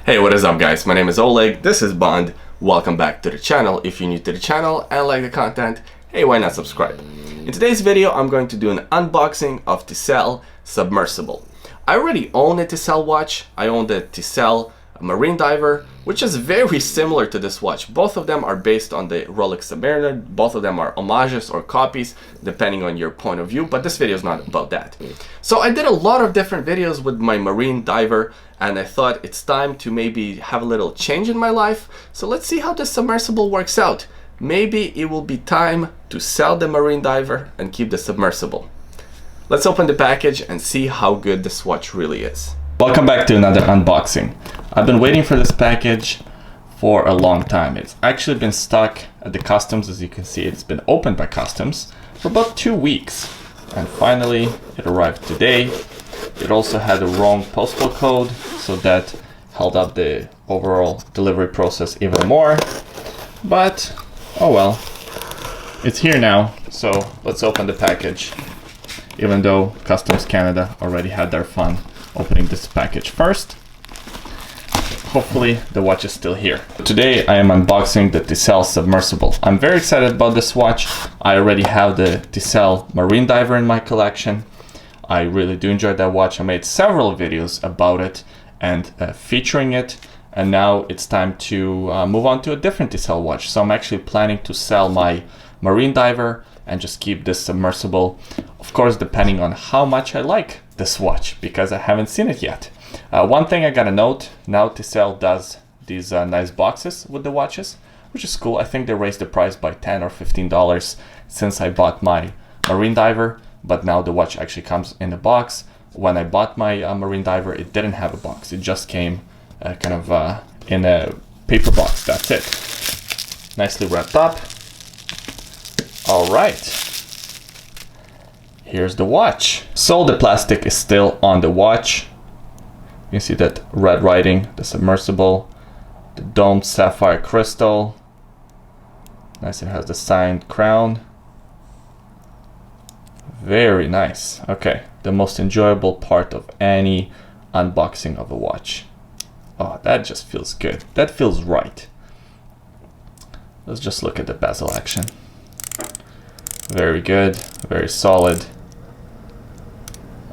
Hey, what is up guys? My name is Oleg, this is Bond. Welcome back to the channel. If you're new to the channel and like the content, hey, why not subscribe? In today's video, I'm going to do an unboxing of Tisell Submersible. I already own a Tisell watch. I own the Tisell Marine Diver, which is very similar to this watch. Both of them are based on the Rolex Submariner. Both of them are homages or copies, depending on your point of view, but this video is not about that. So I did a lot of different videos with my Marine Diver, and I thought it's time to maybe have a little change in my life. So let's see how this submersible works out. Maybe it will be time to sell the Marine Diver and keep the submersible. Let's open the package and see how good this watch really is. Welcome back to another unboxing. I've been waiting for this package for a long time. It's actually been stuck at the customs. As you can see, it's been opened by customs for about 2 weeks. And finally, it arrived today. It also had a wrong postal code, so that held up the overall delivery process even more. But, oh well, it's here now. So let's open the package, even though Customs Canada already had their fun opening this package first. Hopefully the watch is still here. Today I am unboxing the Tisell Submersible. I'm very excited about this watch. I already have the Tisell Marine Diver in my collection. I really do enjoy that watch. I made several videos about it and featuring it, and now it's time to move on to a different Tisell watch. So I'm actually planning to sell my Marine Diver and just keep this submersible, of course depending on how much I like this watch, because I haven't seen it yet. One thing I gotta note, now Tisell does these nice boxes with the watches, which is cool. I think they raised the price by $10 or $15 since I bought my Marine Diver, but now the watch actually comes in a box. When I bought my Marine Diver, it didn't have a box. It just came in a paper box, that's it. Nicely wrapped up. All right, here's the watch. So the plastic is still on the watch. You can see that red writing, the submersible, the domed sapphire crystal. Nice, it has the signed crown. Very nice. Okay, the most enjoyable part of any unboxing of a watch. Oh, that just feels good. That feels right. Let's just look at the bezel action. Very good, very solid.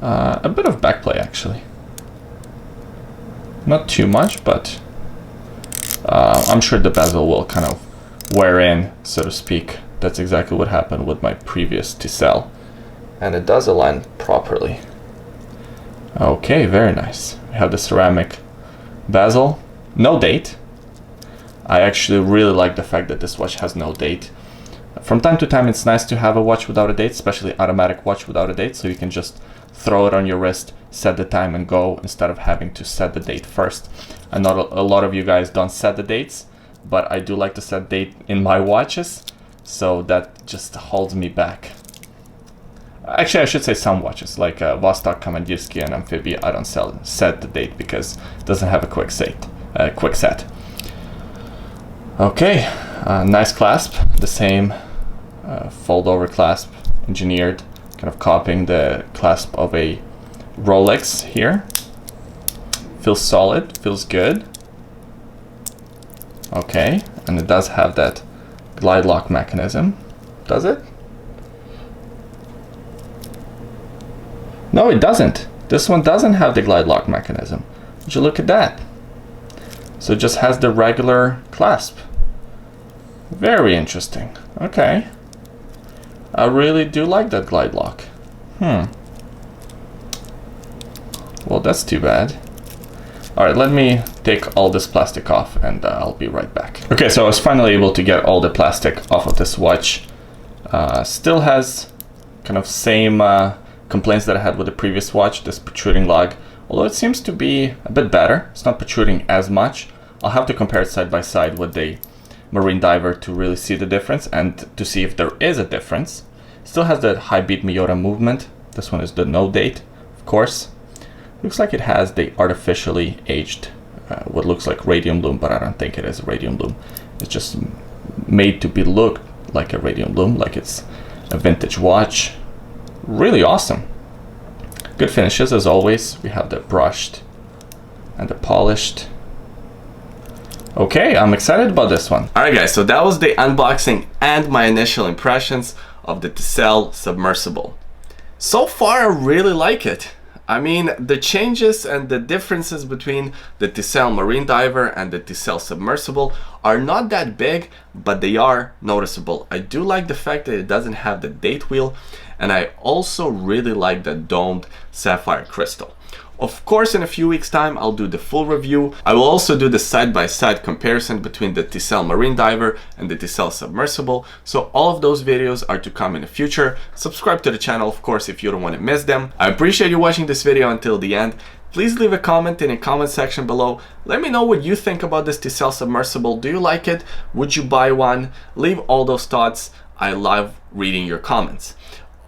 A bit of backplay actually. Not too much, but I'm sure the bezel will kind of wear in, so to speak. That's exactly what happened with my previous Tisell. And it does align properly. Okay, very nice. We have the ceramic bezel. No date. I actually really like the fact that this watch has no date. From time to time, it's nice to have a watch without a date, especially automatic watch without a date, so you can just throw it on your wrist, set the time and go, instead of having to set the date first. I know a lot of you guys don't set the dates, but I do like to set date in my watches, so that just holds me back. Actually, I should say some watches, like Vostok, Komandirsky, and Amphibia, I don't set the date because it doesn't have a quick set. Okay, nice clasp, the same fold over clasp, engineered, kind of copying the clasp of a Rolex here. Feels solid, feels good. Okay, and it does have that glide lock mechanism, does it? No, it doesn't. This one doesn't have the glide lock mechanism. Would you look at that? So it just has the regular clasp. Very interesting. Okay. I really do like that glide lock. Well, that's too bad. Alright, let me take all this plastic off and I'll be right back. Okay, so I was finally able to get all the plastic off of this watch. Still has kind of same complaints that I had with the previous watch, this protruding lug. Although it seems to be a bit better. It's not protruding as much. I'll have to compare it side by side with the Marine Diver to really see the difference and to see if there is a difference. Still has that high beat Miyota movement. This one is the no date, of course. Looks like it has the artificially aged, what looks like radium loom, but I don't think it is a radium loom. It's just made to be looked like a radium loom, like it's a vintage watch. Really awesome. Good finishes as always. We have the brushed and the polished. Okay, I'm excited about this one. Alright guys, so that was the unboxing and my initial impressions of the Tisell Submersible. So far I really like it. I mean, the changes and the differences between the Tisell Marine Diver and the Tisell Submersible are not that big, but they are noticeable. I do like the fact that it doesn't have the date wheel, and I also really like the domed sapphire crystal. Of course, in a few weeks time, I'll do the full review. I will also do the side-by-side comparison between the Tisell Marine Diver and the Tisell Submersible. So all of those videos are to come in the future. Subscribe to the channel, of course, if you don't want to miss them. I appreciate you watching this video until the end. Please leave a comment in the comment section below. Let me know what you think about this Tisell Submersible. Do you like it? Would you buy one? Leave all those thoughts. I love reading your comments.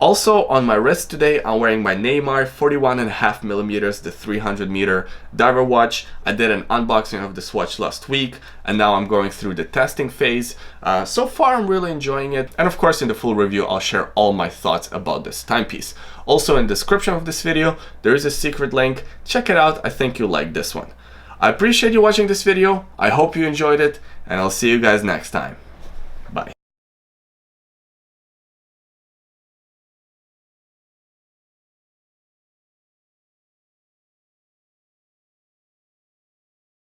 Also, on my wrist today, I'm wearing my Neymar 41.5mm, the 300-meter diver watch. I did an unboxing of this watch last week, and now I'm going through the testing phase. So far, I'm really enjoying it. And of course, in the full review, I'll share all my thoughts about this timepiece. Also, in the description of this video, there is a secret link. Check it out. I think you'll like this one. I appreciate you watching this video. I hope you enjoyed it, and I'll see you guys next time.